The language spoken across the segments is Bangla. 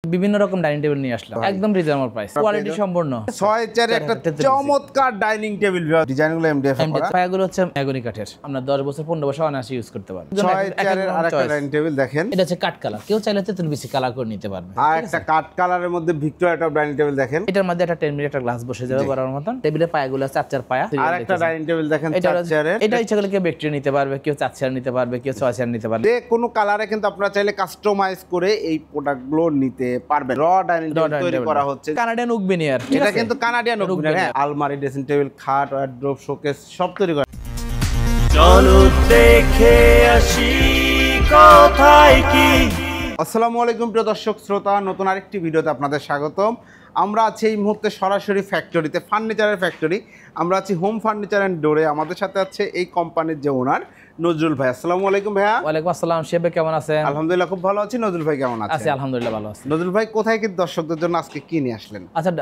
বিভিন্ন রকম ডাইনিং টেবিল নিয়ে আসলাম, একদম রিজনেবল প্রাইস, কোয়ালিটি সম্পূর্ণ। 6 একটা চমৎকার ডাইনিং টেবিল, ডিজাইনগুলো এমডিএফ করা, পায়াগুলো হচ্ছে মেহগনি কাঠের। আপনার 10 বছর 15 বছর অনায়াসে ইউজ করতে পারবেন। 6 এর আরেকটা ডাইনিং টেবিল দেখেন, এটা হচ্ছে কাট কালার, কেউ চাইলে তেতুল বিসি কালার করে নিতে পারবে। আর একটা কাট কালারের মধ্যে ভিক্টোরিয়া টপ ডাইনিং টেবিল দেখেন, এটার মধ্যে একটা 10 মিনিট একটা গ্লাস বসে যাবে বরাবর মতন। টেবিলের পায়াগুলো 4 পায়া। আর একটা ডাইনিং টেবিল দেখেন 4 চেয়ারের, এটা ইচ্ছা করলে কেউ ব্যাকটেরিয়া নিতে পারবে, কেউ 4 চেয়ার নিতে পারবে, কেউ 6 চেয়ার নিতে পারবে। যে কোনো কালারে কিন্তু আপনারা চাইলে কাস্টমাইজ করে এই প্রোডাক্টগুলো নিতে পারবেন। র ডাইনিং টেবিল তৈরি করা হচ্ছে, কানাডিয়ান উক বেনিয়ার, এটা কিন্তু কানাডিয়ান উক বেনিয়ার। হ্যাঁ, আলমারি, ড্রেসিং টেবিল, খাট, ওয়ার্ড্রোব, শোকেস সব তৈরি করা। চলো দেখে আসি কোথায় কি। আসসালামু আলাইকুম প্রিয় দর্শক শ্রোতা, নতুন আরেকটি ভিডিওতে আপনাদের স্বাগতম। আমরা আছি এই মুহূর্তে সরাসরি ফ্যাক্টরিতে, ফার্নিচারের ফ্যাক্টরি। আমরা আছি হোম ফার্নিচার অ্যান্ড ডোরে। আমাদের সাথে আছে এই কোম্পানির যে ওনার নজরুল ভাই। আসসালামু আলাইকুম ভাইয়া। ওয়ালাইকুম আসসালাম। শেবে কেমন আছেন? আলহামদুলিল্লাহ খুব ভালো আছি। নজরুল ভাই কেমন আছেন? আছি আলহামদুলিল্লাহ ভালো আছি। নজরুল ভাই কোথায় কি দর্শকদের জন্য আজকে কি নিয়ে আসলেন? আচ্ছা,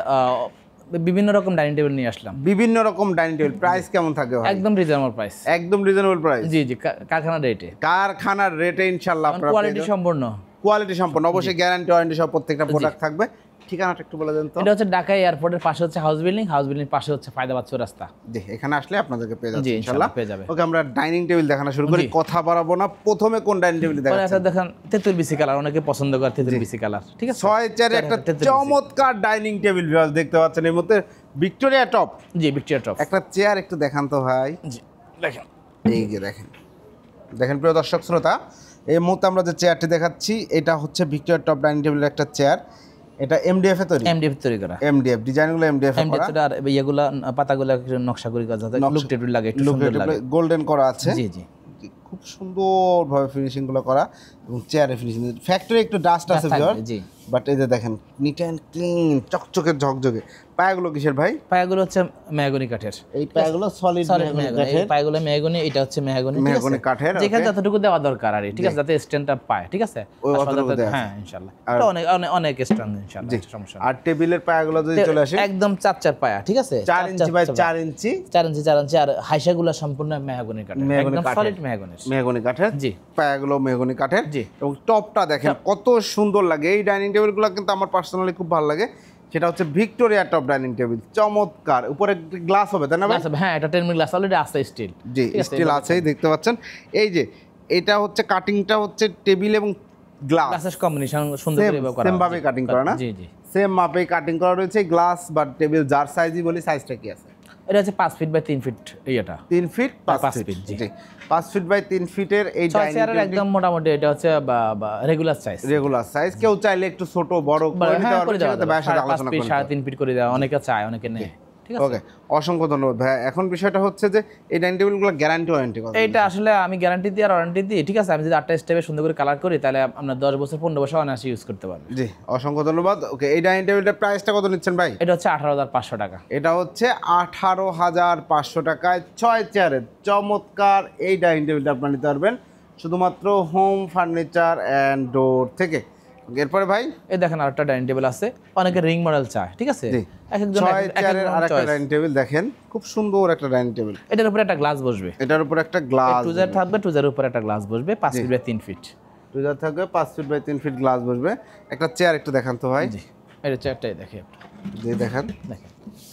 বিভিন্ন রকম ডাইনিং টেবিল নিয়ে আসলাম। বিভিন্ন রকম ডাইনিং টেবিল, প্রাইস কেমন থাকে ভাই? একদম রিজনেবল প্রাইস, একদম রিজনেবল প্রাইস। জি জি, কারখানা রেটে। কারখানার রেটে ইনশাআল্লাহ আপনারা কোয়ালিটি সম্পূর্ণ। কোয়ালিটি সম্পন্ন, অবশ্যই গ্যারান্টি ওয়ারেন্টি সব প্রত্যেকটা প্রোডাক্ট থাকবে। ঠিকানাটা একটু বলে দেন তো। এটা হচ্ছে ঢাকা এয়ারপোর্টের পাশে হচ্ছে হাউস বিল্ডিং, হাউস বিল্ডিং পাশে হচ্ছে ফায়দাবাদ চৌরাস্তা। জি, এখানে আসলে আপনাদেরকে পেয়ে যাচ্ছে জি, ইনশাআল্লাহ পেয়ে যাবে। ওকে, আমরা ডাইনিং টেবিল দেখানো শুরু করি, কথা বাড়াবো না। প্রথমে কোন ডাইনিং টেবিল দেখাচ্ছেন? দেখেন তেতুল বিসি কালার, অনেকে পছন্দ করে তেতুল বিসি কালার, ঠিক আছে। 6 একটা চমৎকার ডাইনিং টেবিল ভিউয়ার্স দেখতে পাচ্ছেন, এর মধ্যে ভিক্টোরিয়া টপ। জি, ভিক্টোরিয়া টপ। একটা চেয়ার একটু দেখান তো ভাই। জি, দেখেন এই যে দেখেন দেখেন প্রিয় দর্শক শ্রোতা, এই মুহূর্তে আমরা যে চেয়ারটি দেখাচ্ছি এটা হচ্ছে ভিক্টোরিয়া টপ ডাইনিং টেবিলের একটা চেয়ার। এটা এমডিএফ এ তৈরি, এমডিএফ তৈরি করা, এমডিএফ ডিজাইনগুলো এমডিএফ এ করা, আর ইয়েগুলা পাতাগুলা নকশা করে করা, যাতে লুক টেবিল লাগে, একটু সুন্দর লাগে। গোল্ডেন করা আছে। জি জি, খুব সুন্দরভাবে ফিনিশিং গুলো করা, এবং চেয়ারে ফিনিশিং। ফ্যাক্টরি একটু ডাস্ট আছে ভিউয়ার, জি, বাট এই যে দেখেন নিট অ্যান্ড ক্লিন, চকচকে ঝকঝকে। পায়াগুলো কিসের ভাই? পায়াগুলো হচ্ছে মেহগনি কাঠের। এই পায়াগুলো সলিড মেহগনি কাঠের। এই পায়াগুলো মেহগনি, এটা হচ্ছে মেহগনি, মেহগনি কাঠের, যেখানে যতটুকু দেওয়া দরকার আর ঠিক আছে, যাতে স্ট্যান্ডটা পায়, ঠিক আছে। হ্যাঁ ইনশাআল্লাহ, এটা অনেক অনেক স্ট্যান্ড ইনশাআল্লাহ, সমস্যা নেই। আর টেবিলের পায়াগুলো যদি চলে আসে একদম 4 পায়া, ঠিক আছে, 4 ইঞ্চি বাই 4 ইঞ্চি, 4 ইঞ্চি, আর হাইসাগুলো সম্পূর্ণ মেহগনি কাঠের, একদম সলিড মেহগনি, মেহগনি কাঠের। জি, পায়াগুলো মেহগনি কাঠের। জি, এবং টপটা দেখেন কত সুন্দর লাগে। এই ডাইনিং টেবিলগুলো কিন্তু আমার পার্সোনালি খুব ভালো লাগে। সেটা হচ্ছে ভিক্টোরিয়া টপ ডাইনিং টেবিল, চমৎকার। উপরে গ্লাস হবে তাই না ভাই? হ্যাঁ, এটা 10 মিলি গ্লাস অলরেডি আছে, স্টিল। জি, স্টিল আছেই, দেখতে পাচ্ছেন। এই যে এটা হচ্ছে কাটিংটা হচ্ছে টেবিল এবং গ্লাসের কম্বিনেশন সুন্দর করে করা, সেম ভাবে কাটিং করা না? জি জি, সেম মাপে কাটিং করা রয়েছে। গ্লাস বা টেবিল যার সাইজই বলি, সাইজটা কি আছে? এটা হচ্ছে 5 ফিট বাই 3 ফিট, এইটা 3 ফিট 5 ফিট, জি, 5 ফিট বাই 3 ফিটের এই ডাইনিং চেয়ারের একদম মোটামুটি এটা হচ্ছে রেগুলার সাইজ। Regular size. কেউ চাইলে একটু ছোট বড় করে দিতে পারবে, সেটা ভাইয়ের সাথে আলোচনা করতে। 3.5 ফিট করে দেওয়া, অনেকে চায়, অনেকে নেয়, ঠিক আছে। ওকে, অসংখ্য ধন্যবাদ ভাই। এখন বিষয়টা হচ্ছে যে এই ডাইনিং টেবিলগুলো গ্যারান্টি ওয়ারেন্টি কত? এইটা আসলে আমি গ্যারান্টি দিই আর ওয়ারেন্টি দিই, ঠিক আছে। আমি যদি 8টা স্টেপে সুন্দর করে কালার করি, তাহলে আপনার 10 বছর 15 বছর অনায়াসে ইউজ করতে পারবেন। জি, অসংখ্য ধন্যবাদ। ওকে, এই ডাইনিং টেবিলটার প্রাইসটা কত নিচ্ছেন ভাই? এটা হচ্ছে 18,500 টাকা। এটা হচ্ছে 18,500 টাকায় 6 চেয়ারের চমৎকার এই ডাইনিং টেবিলটা আপনারা নিতে পারবেন শুধুমাত্র হোম ফার্নিচার অ্যান্ড ডোর থেকে। এরপরে ভাই এই দেখেন আরেকটা ডাইনিং টেবিল আছে, অনেকে রিং মডেল চায়, ঠিক আছে। একজন 6 চেয়ারের আরেকটা ডাইনিং টেবিল দেখেন, খুব সুন্দর একটা ডাইনিং টেবিল। এটার উপরে একটা গ্লাস বসবে, এটার উপরে একটা গ্লাস টুজার থাকবে, টুজারের উপরে একটা গ্লাস বসবে, 5 ফিট বাই 3 ফিট। টুজার থাকবে, 5 ফিট বাই 3 ফিট গ্লাস বসবে। একটা চেয়ার একটু দেখান তো ভাই। জি, এটা চেয়ারটাই দেখেন, জি দেখেন।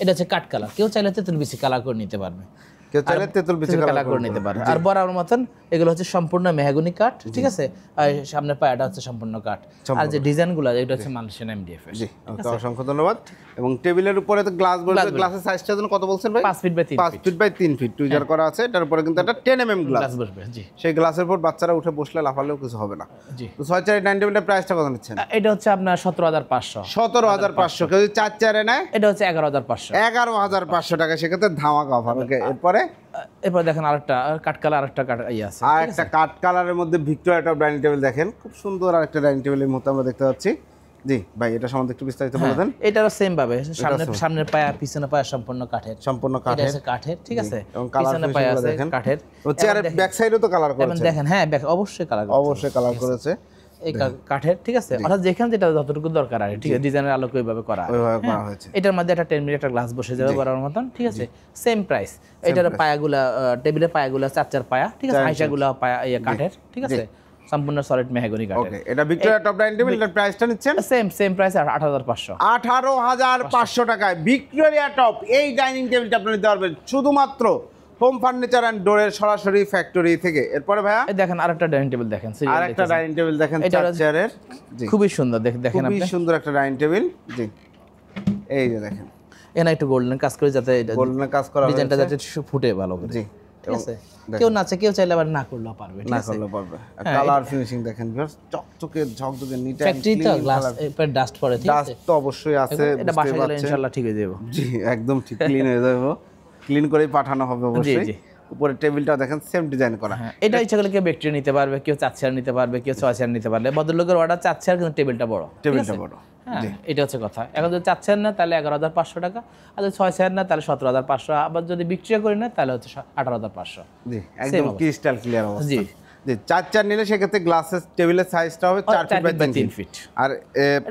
এটা হচ্ছে কাট কালার, কেউ চাইলে তেতুল বিসি কালার করে নিতে পারবে, কেউ চাইলে তেতুল বিচি কালার করে নিতে পারে। আর বরাবর মতন এগুলো হচ্ছে সম্পূর্ণ মেহগনি কাঠ, ঠিক আছে। আর সামনের পায়াটা হচ্ছে সম্পূর্ণ কাঠ, আর যে ডিজাইনগুলো এটা হচ্ছে মালয়েশিয়ান এমডিএফ। জি, ওকে, অসংখ্য ধন্যবাদ। এবং টেবিলের উপরে তো গ্লাস বলবে, গ্লাসের সাইজটা যেন কত বলছেন ভাই? 5 feet by 3 5 feet by 3 feet টুজার করা আছে। এটার উপরে কিন্তু একটা 10 mm গ্লাস বসবে। জি, সেই গ্লাসের উপর বাচ্চারা উঠে বসলে লাফালেও কিছু হবে না। জি, তো 6 চেয়ারের ডাইনিং টেবিলের প্রাইসটা কত নিচ্ছেন? এটা হচ্ছে আপনার 17,500। 17,500। কেউ যদি 4 চেয়ারে নেয় এটা হচ্ছে 11,500। 11,500 টাকা, সেক্ষেত্রে ধামাকা অফার। ওকে, এরপর দেখেন আরেকটা কাট কালার, আরেকটা কাট আছে, আর একটা কাট কালারের মধ্যে ভিক্টোরিয়া টপ ডাইনিং টেবিল দেখেন, খুব সুন্দর আরেকটা ডাইনিং টেবিলের মতো আমরা দেখতে পাচ্ছি। জি ভাই, এটা সম্বন্ধে একটু বিস্তারিত বলে দেন। এটারও সেম ভাবে সামনের পায়া, পিছনের পায়া সম্পূর্ণ কাঠের, সম্পূর্ণ এটা আছে কাঠের, ঠিক আছে। এবং পিছনের পায়া আছে কাঠের। ও চেয়ারের ব্যাক সাইডেও তো কালার করেছে দেখেন, হ্যাঁ অবশ্যই কালার করেছে, এই কাঠের, ঠিক আছে। অর্থাৎ যেখানে যেটা যতটুকু দরকার আর ঠিক আছে, ডিজাইনের আলোকে ওইভাবে করা হয়েছে। এটার মধ্যে একটা 10 মিলি একটা গ্লাস বসে যাবে বরাবর মতন, ঠিক আছে। Same price. এটার পায়াগুলা, টেবিলের পায়াগুলা 4 পায়া, ঠিক আছে। আইসাগুলা পায়া কাঠের, ঠিক আছে। সম্পূর্ণ সলিড মেহগনি কাঠের। ওকে, এটা ভিক্টোরিয়া টপ ডাইনিং টেবিল, এটার প্রাইসটা নিচ্ছেন সেম প্রাইস 18,500। 18,500 টাকায় ভিক্টোরিয়া টপ এই ডাইনিং টেবিলটা আপনি নিতে পারবেন শুধুমাত্র হোম ফার্নিচার অ্যান্ড ডোরের সরাসরি ফ্যাক্টরি থেকে। এরপরে ভাইয়া এই দেখেন আরেকটা ডাইনিং টেবিল দেখেন, serial আরেকটা দেখতেছেন। ডাইনিং টেবিল দেখেন, এটা 4 চেয়ারের। জি, খুবই সুন্দর দেখেন খুবই আপনি। সুন্দর একটা ডাইনিং টেবিল। জি, এই যে দেখেন এখানে একটু গোল্ডেন কাজ করে যাতে গোল্ডেন কাজ করা ডিজাইনটা হয়েছে। যাতে ফুটে ভালো করে। জি, ঠিক আছে, কেউ নাচে কেউ চাইলে আবার না করলেও পারবে, ঠিক না আছে। করলে পারবে। হ্যাঁ, কালার ফিনিশিং দেখেন ভিউয়ার্স, চকচকে ঝকঝকে নিট এন্ড ফ্যাক্টরি তো গ্লাস এরপর ডাস্ট পড়ে, ঠিক আছে। ডাস্ট তো অবশ্যই আছে, এটা বুঝতে বাসায় গেলে পারছেন। ইনশাআল্লাহ ঠিক হয়ে যাবে। জি, একদম ঠিক ক্লিন হয়ে যাবে, ক্লিন করেই পাঠানো হবে অবশ্যই। জি। উপরে টেবিলটা দেখেন সেম ডিজাইন করা। হ্যাঁ, এটা ইচ্ছা করলে কেউ ব্যাকটেরিয়া নিতে পারবে, কেউ 4 চেয়ার নিতে পারবে, কেউ 6 চেয়ার নিতে পারবে। ভদ্রলোকের অর্ডার 4 চেয়ার, কিন্তু টেবিলটা বড়, ঠিক টেবিলটা আছে? বড়। হ্যাঁ, এটা হচ্ছে কথা। এখন যদি 4 চেয়ার না তাহলে 11,500 টাকা, আর যদি 6 চেয়ার না তাহলে 17,500, আবার যদি বিক্রিয়া করি না তাহলে হচ্ছে 18,500। জি, একদম ক্রিস্টাল ক্লিয়ার অবস্থা। জি। জি, 4 চেয়ার নিলে সেক্ষেত্রে গ্লাসের টেবিলের সাইজটা হবে 4 ফিট বাই 3 ফিট। আর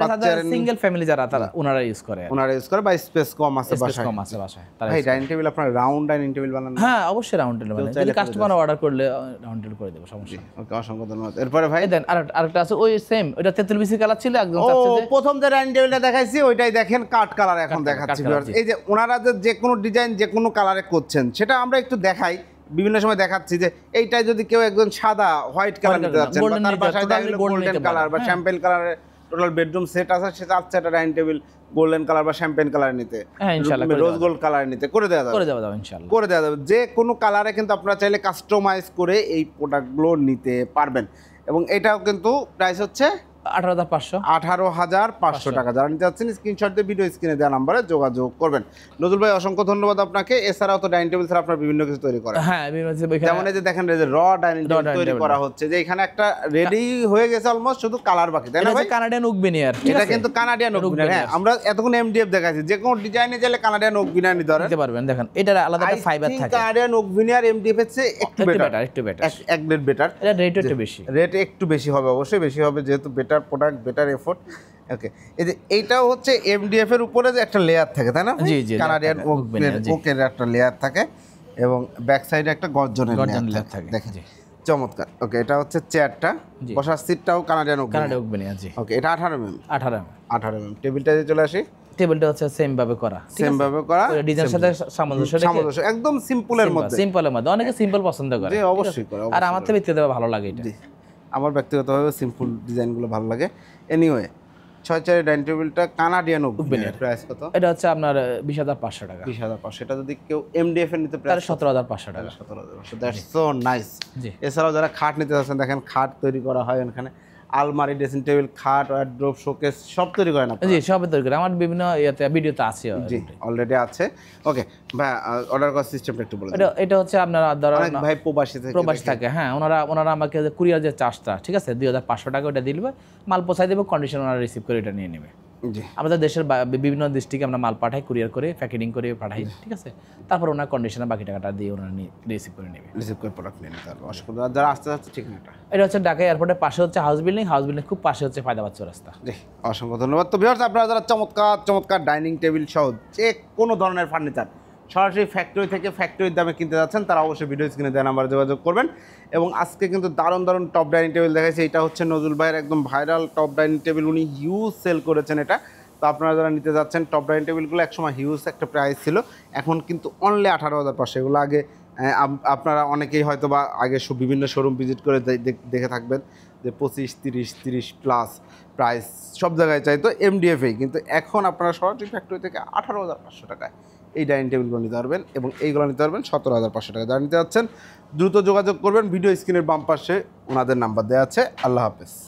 5 চেয়ারের সিঙ্গেল ফ্যামিলি যারা তারা ওনারা ইউজ করে, ওনারা ইউজ করে, বা স্পেস কম আছে স্পেস বাসায়। কম আছে বাসায় তারা ভাই ডাইনিং টেবিল আপনার রাউন্ড ডাইনিং টেবিল বানান? হ্যাঁ, অবশ্যই রাউন্ড টেবিল বানাই। যদি কাস্টমার অর্ডার করলে রাউন্ড টেবিল করে দেব, সমস্যা নেই। ওকে, অসংখ্য ধন্যবাদ। এরপরে ভাই এই দেন আরেকটা আছে, ওই সেম, ওটা তেঁতুল বিসি কালার ছিল, একদম ও চাচ্ছে যে প্রথম যে ডাইনিং টেবিলটা দেখাইছি ওইটাই দেখেন কাট কালার এখন কাট দেখাচ্ছি কালার, viewers। জি। এই যে ওনারা যে কোনো ডিজাইন যে কোনো কালারে করছেন সেটা আমরা একটু দেখাই, বিভিন্ন সময় দেখাচ্ছি যে এইটাই যদি কেউ একজন সাদা হোয়াইট কালার নিতে যাচ্ছেন, বা golden তার নিতে বাসায় totally দেখা গেল gold গোল্ডেন নিতে কালার পারে, বা হ্যাঁ। শ্যাম্পেন কালারের টোটাল বেডরুম সেট আছে, সে চাচ্ছে একটা ডাইনিং টেবিল গোল্ডেন কালার বা শ্যাম্পেন কালার নিতে, হ্যাঁ, ইনশাআল্লাহ করে রোজ গোল্ড কালার নিতে করে দেওয়া যাবে, করে দেওয়া যাবে ইনশাআল্লাহ। করে দেওয়া যাবে। যে কোনো কালারে কিন্তু আপনারা চাইলে কাস্টমাইজ করে এই প্রোডাক্টগুলো নিতে পারবেন। এবং এটাও কিন্তু প্রাইস হচ্ছে 18,500। 18,500 টাকা। যারা নিতে চাচ্ছেন স্ক্রিনশট দিয়ে ভিডিও স্ক্রিনে দেওয়া নাম্বারে যোগাযোগ করবেন। নজরুল ভাই অসংখ্য ধন্যবাদ আপনাকে। এছাড়াও তো ডাইনিং টেবিল ছাড়া আপনার বিভিন্ন কিছু তৈরি করেন, হ্যাঁ, যেমন এই যে দেখেন এই যে র ডাইনিং টেবিল dining তৈরি table করা হচ্ছে, যে এখানে একটা রেডি হয়ে গেছে অলমোস্ট, শুধু কালার বাকি, তাই না এটা ভাই? কানাডিয়ান ওক বিনিয়ার, ঠিক এটা আছে, কিন্তু কানাডিয়ান ওক বিনার। হ্যাঁ, আমরা এতক্ষণ এমডিএফ দেখাইছি, যে কোনো ডিজাইনে চাইলে কানাডিয়ান ওক বিনার নিতে পারেন, নিতে পারবেন। দেখেন এটার আলাদা একটা ফাইবার থাকে, কানাডিয়ান ওক বিনার এমডিএফ এর চেয়ে একটু বেটার, একটু বেটার, এক গ্রেড বেটার। এটা রেট একটু বেশি। রেট একটু বেশি হবে, অবশ্যই বেশি হবে, যেহেতু বেটার প্রোডাক্ট, বেটার এফোর্ট। ওকে, এই যে এইটাও হচ্ছে এমডিএফ এর উপরে যে একটা লেয়ার থাকে, তাই না? জি, জি, কানাডিয়ান layer থাকে, জি। ওকের একটা লেয়ার থাকে, এবং ব্যাক সাইডে একটা গর্জনের গর্জন লেয়ার layer থাকে। থাকে, দেখেন জি। চমৎকার। ওকে, এটা হচ্ছে চেয়ারটা, জি। বসার সিটটাও Canadian oak. Canadian oak veneer, জি। ওকে, এটা 18 mm। 18 টেবিলটা যে চলে আসি, টেবিলটা হচ্ছে সেম ভাবে করা, সেম ভাবে করা, ডিজাইনের সাথে সামঞ্জস্য রেখে সামঞ্জস্য, একদম সিম্পলের মধ্যে। সিম্পলের মধ্যে, অনেকে সিম্পল পছন্দ করে, জি, অবশ্যই করে, আর আমার তো ব্যক্তিগতভাবে ভালো লাগে এটা। জি, আমার ব্যক্তিগতভাবে সিম্পল ডিজাইনগুলো ভালো লাগে। এনিওয়ে, 6 চেয়ারের ডাইনিং টেবিলটা কানাডিয়ান ওক বিনিয়ার, প্রাইস কত? এটা হচ্ছে আপনার 20,500 টাকা, 20,500। সেটা যদি কেউ এমডিএফ এর নিতে তাহলে প্রাইস 17,500 টাকা। 17,500। That's so nice. জি। এছাড়াও যারা খাট নিতে যাচ্ছেন, দেখেন খাট তৈরি করা হয় এখানে, আলমারি, ড্রেসিং টেবিল, খাট, ওয়ার্ড্রোব, শোকেস সব তৈরি করেন আপনারা? জি, সব তৈরি করে, আমার বিভিন্ন ভিডিওতে আছে। জি, অলরেডি আছে। ওকে ভাই, অর্ডার করার সিস্টেমটা একটু বলে দিন। এটা হচ্ছে আপনার ধরো অনেক ভাই প্রবাসী থেকে প্রবাসী থাকে, হ্যাঁ, ওনারা আমাকে কুরিয়ার যে চার্জটা, ঠিক আছে, 2,500 টাকা ওটা দিলবে, মাল পৌঁছাই দেবে, কন্ডিশন ওনারা রিসিভ করে এটা নিয়ে নেবে। জি, আমাদের দেশের বিভিন্ন ডিস্ট্রিক্টে আমরা মাল পাঠাই, কুরিয়ার করে প্যাকেটিং করে পাঠাই, ঠিক আছে, তারপর ওনার কন্ডিশনে বাকি টাকাটা দিয়ে ওনারা রিসিভ করে নেবে। রিসিভ করে প্রোডাক্ট নিয়ে নিতে পারবো। অসংখ্য ধন্যবাদ। যারা আসতে যাচ্ছে ঠিক না, এটা হচ্ছে ঢাকা এয়ারপোর্টের পাশে হচ্ছে হাউস বিল্ডিং খুব পাশে হচ্ছে ফায়দাবাদ চৌরাস্তা। জি, অসংখ্য ধন্যবাদ। তো ভিউয়ার্স, আপনারা যারা চমৎকার ডাইনিং টেবিল সহ যে কোনো ধরনের ফার্নিচার সরাসরি ফ্যাক্টরি থেকে ফ্যাক্টরির দামে কিনতে যাচ্ছেন, তারা অবশ্যই ভিডিও স্ক্রিনে দেওয়া নাম্বারে যোগাযোগ করবেন। এবং আজকে কিন্তু দারুণ টপ ডাইনিং টেবিল দেখাইছে। এটা হচ্ছে নজরুল ভাইয়ের একদম ভাইরাল টপ ডাইনিং টেবিল, উনি হিউজ সেল করেছেন এটা। তো আপনারা যারা নিতে যাচ্ছেন, টপ ডাইনিং টেবিলগুলো একসময় হিউজ একটা প্রাইস ছিল, এখন কিন্তু অনলি 18,500। এগুলো আগে আপনারা অনেকেই হয়তো বা আগে বিভিন্ন শোরুম ভিজিট করে দেখে থাকবেন যে 25, 30 প্লাস প্রাইস সব জায়গায় চাইতো এমডিএফেই, কিন্তু এখন আপনারা সরাসরি ফ্যাক্টরি থেকে 18,500 টাকায় এই ডাইনিং টেবিলগুলো নিতে পারবেন, এবং এইগুলো নিতে পারবেন 17,500 টাকা। যারা নিতে যাচ্ছেন দ্রুত যোগাযোগ করবেন, ভিডিও স্ক্রিনের বাম পাশে ওনাদের নাম্বার দেওয়া আছে। আল্লাহ হাফেজ।